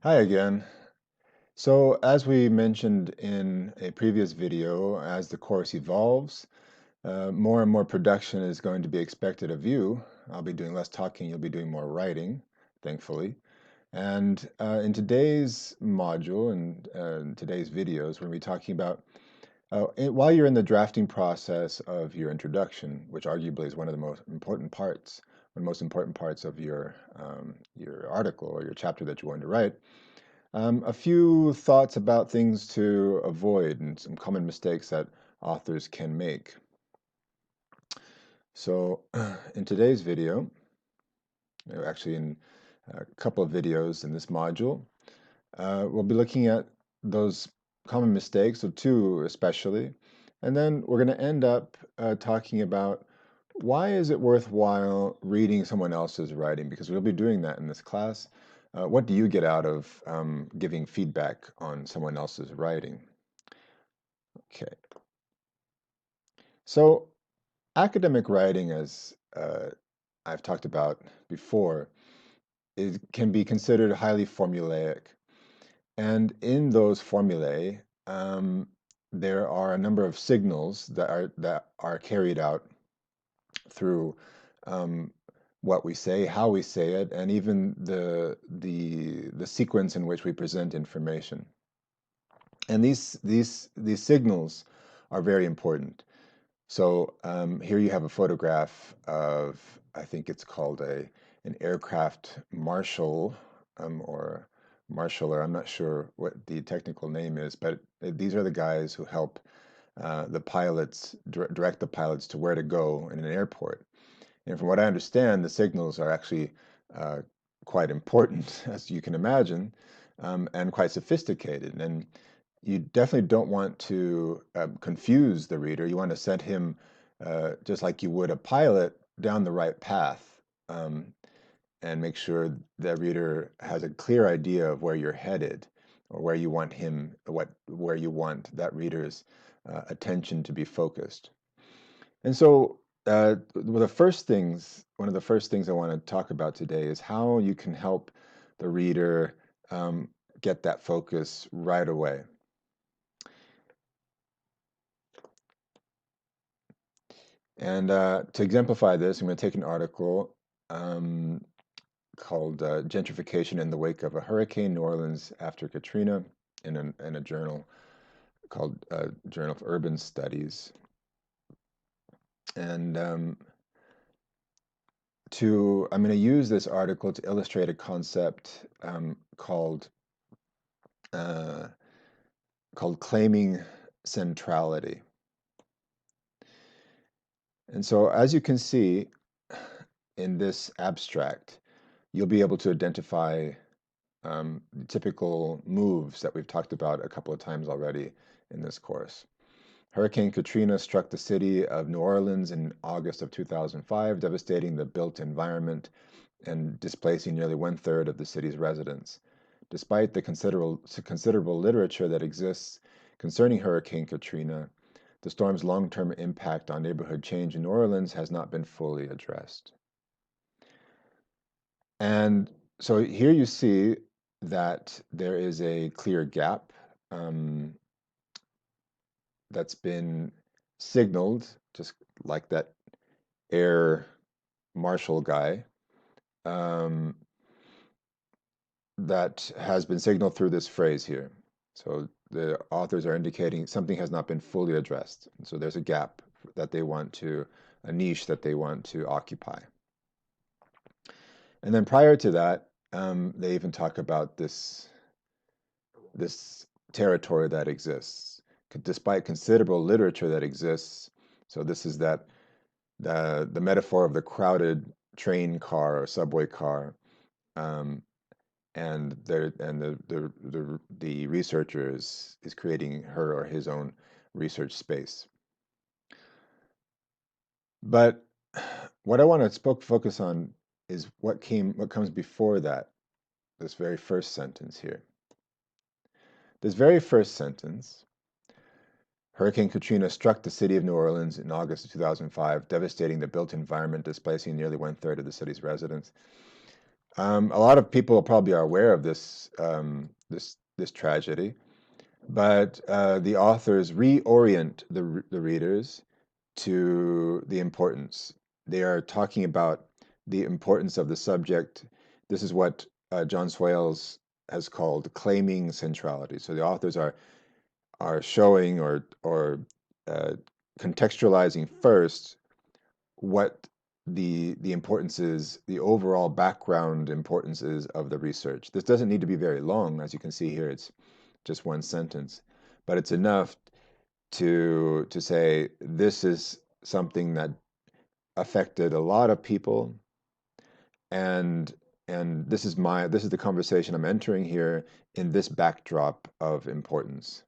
Hi again. So, as we mentioned in a previous video, as the course evolves, more and more production is going to be expected of you. I'll be doing less talking, you'll be doing more writing, thankfully. And in today's module and in today's videos, we're going to be talking about while you're in the drafting process of your introduction, which arguably is one of the most important parts, one of the most important parts of your article or your chapter that you're going to write. A few thoughts about things to avoid and some common mistakes that authors can make. So, in today's video, actually in a couple of videos in this module, we'll be looking at those common mistakes, so two especially, and then we're going to end up talking about why is it worthwhile reading someone else's writing, because we'll be doing that in this class. What do you get out of giving feedback on someone else's writing? Okay, so academic writing, as I've talked about before, it can be considered highly formulaic. And in those formulae, there are a number of signals that are carried out through um, what we say, how we say it, and even the sequence in which we present information. And these signals are very important. So here you have a photograph of, I think it's called an aircraft marshal or marshaller. I'm not sure what the technical name is, but these are the guys who help the pilots direct the pilots to where to go in an airport. And from what I understand, the signals are actually uh, quite important, as you can imagine, and quite sophisticated. And you definitely don't want to confuse the reader. You want to send him, just like you would a pilot, down the right path, and make sure the reader has a clear idea of where you're headed, or where you want where you want that reader's attention to be focused. And so, one of the first things I want to talk about today is how you can help the reader get that focus right away. And to exemplify this, I'm going to take an article called Gentrification in the Wake of a Hurricane, New Orleans After Katrina, in a journal called Journal of Urban Studies. And I'm going to use this article to illustrate a concept uh, called claiming centrality. And so, as you can see in this abstract, you'll be able to identify typical moves that we've talked about a couple of times already in this course. Hurricane Katrina struck the city of New Orleans in August of 2005, devastating the built environment and displacing nearly one-third of the city's residents. Despite the considerable literature that exists concerning Hurricane Katrina, the storm's long-term impact on neighborhood change in New Orleans has not been fully addressed. And so here you see that there is a clear gap um, that's been signaled, just like that air marshal guy, um, that has been signaled through this phrase here. So the authors are indicating something has not been fully addressed. And so there's a gap that they want to, a niche that they want to occupy. And then prior to that, they even talk about this territory that exists, despite considerable literature that exists. So this is that the metaphor of the crowded train car or subway car, um, and the researcher is creating her or his own research space. But what I want to focus on is what comes before that, this very first sentence here. This very first sentence, Hurricane Katrina struck the city of New Orleans in August of 2005, devastating the built environment, displacing nearly one-third of the city's residents. A lot of people probably are aware of this tragedy, but the authors reorient the readers to the importance. They are talking about the importance of the subject. This is what John Swales has called claiming centrality. So the authors are showing or uh, contextualizing first what the importance is, the overall background importance is of the research. This doesn't need to be very long, as you can see here. It's just one sentence, but it's enough to say this is something that affected a lot of people, and this is the conversation I'm entering here in this backdrop of importance.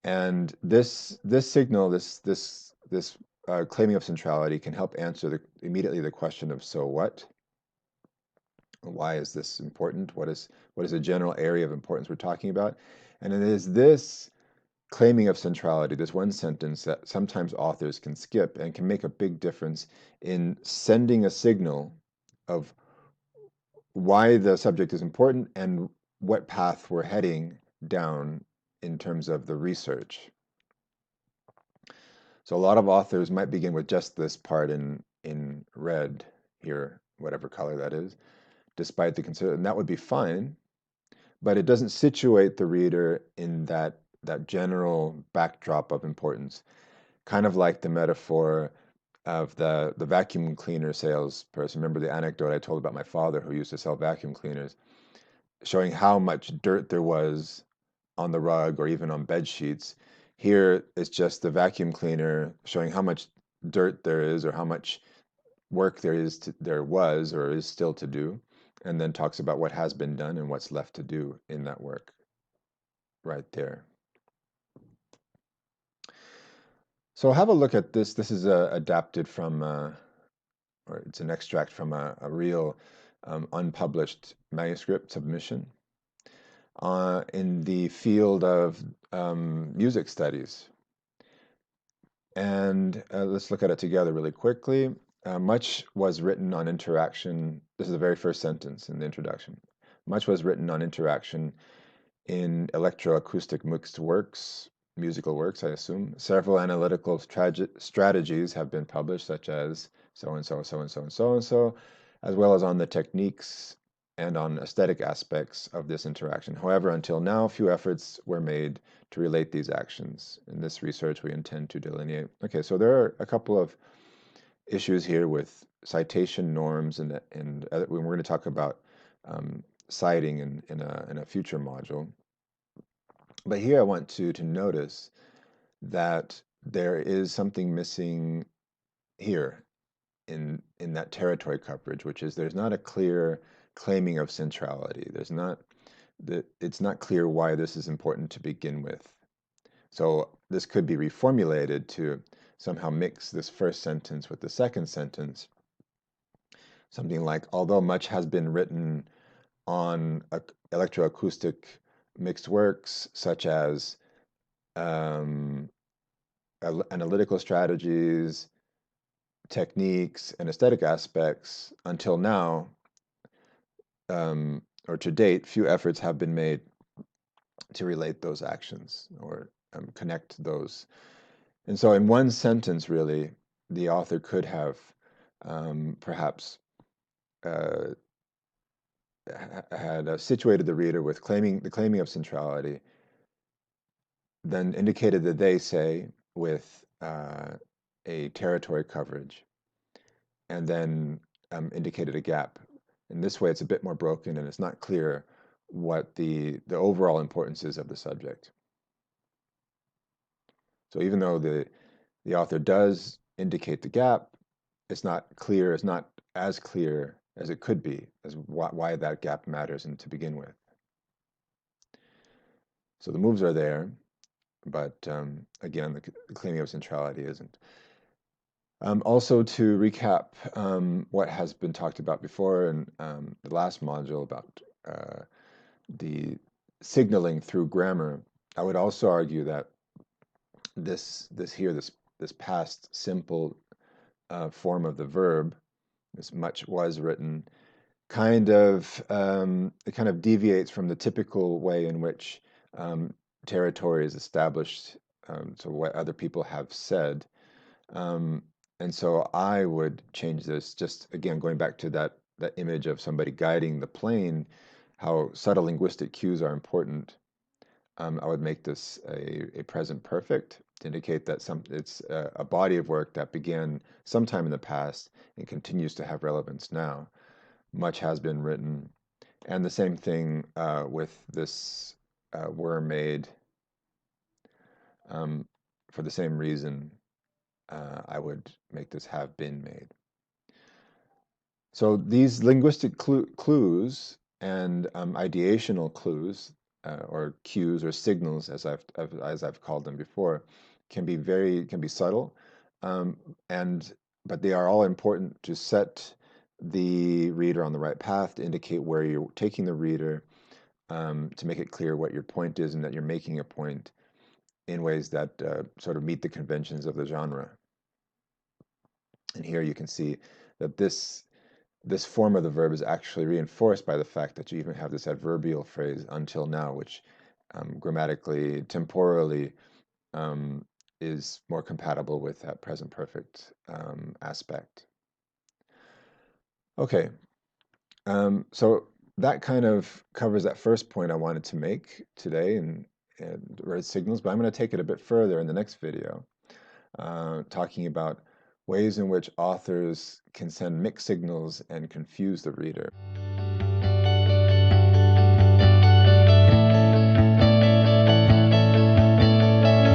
And this signal, this claiming of centrality can help answer immediately the question of so what? Why is this important? What is the general area of importance we're talking about? And it is this claiming of centrality, this one sentence that sometimes authors can skip and can make a big difference in sending a signal of why the subject is important and what path we're heading down in terms of the research. So a lot of authors might begin with just this part in red here, whatever color that is, despite the consider, and that would be fine, but it doesn't situate the reader in that general backdrop of importance, kind of like the metaphor of the vacuum cleaner salesperson. Remember the anecdote I told about my father who used to sell vacuum cleaners, showing how much dirt there was on the rug or even on bed sheets. Here it's just the vacuum cleaner showing how much dirt there is or how much work there was or is still to do, and then talks about what has been done and what's left to do in that work right there. So have a look at this. This is adapted from, or it's an extract from a real unpublished manuscript submission in the field of music studies. And let's look at it together really quickly. Much was written on interaction. This is the very first sentence in the introduction. Much was written on interaction in electroacoustic mixed works, musical works, I assume. Several analytical strategies have been published, such as so and so, so and so, and so and so, as well as on the techniques and on aesthetic aspects of this interaction. However, until now, few efforts were made to relate these actions. In this research, we intend to delineate. Okay, so there are a couple of issues here with citation norms, and we're going to talk about citing in a future module. But here I want to notice that there is something missing here in that territory coverage, which is there's not a clear claiming of centrality. It's not clear why this is important to begin with. So this could be reformulated to somehow mix this first sentence with the second sentence. Something like, although much has been written on electroacoustic mixed works, such as um, analytical strategies, techniques, and aesthetic aspects, until now, or to date, few efforts have been made to relate those actions or connect those. And so, in one sentence, really, the author could have perhaps uh, had situated the reader with the claiming of centrality, then indicated the they say with a territory coverage, and then indicated a gap. In this way, it's a bit more broken, and it's not clear what the overall importance is of the subject. So even though the author does indicate the gap, it's not clear. It's not as clear as it could be as why that gap matters and to begin with. So the moves are there, but again, the claiming of centrality isn't. Also, to recap what has been talked about before in the last module about the signaling through grammar, I would also argue that this past simple form of the verb, this much was written, it kind of deviates from the typical way in which um, territory is established, so what other people have said. Um, and so I would change this, just again going back to that image of somebody guiding the plane, how subtle linguistic cues are important. I would make this a present perfect to indicate that it's a body of work that began sometime in the past and continues to have relevance now. Much has been written, and the same thing with this were made. Um, for the same reason, I would make this have been made. So these linguistic clues and ideational clues, or cues or signals, as I've called them before, can be subtle, um, and but they are all important to set the reader on the right path, to indicate where you're taking the reader, to make it clear what your point is and that you're making a point in ways that sort of meet the conventions of the genre. And here you can see that this form of the verb is actually reinforced by the fact that you even have this adverbial phrase until now, which grammatically, temporally, um, is more compatible with that present perfect aspect. Okay, so that kind of covers that first point I wanted to make today and word signals, but I'm going to take it a bit further in the next video, talking about ways in which authors can send mixed signals and confuse the reader.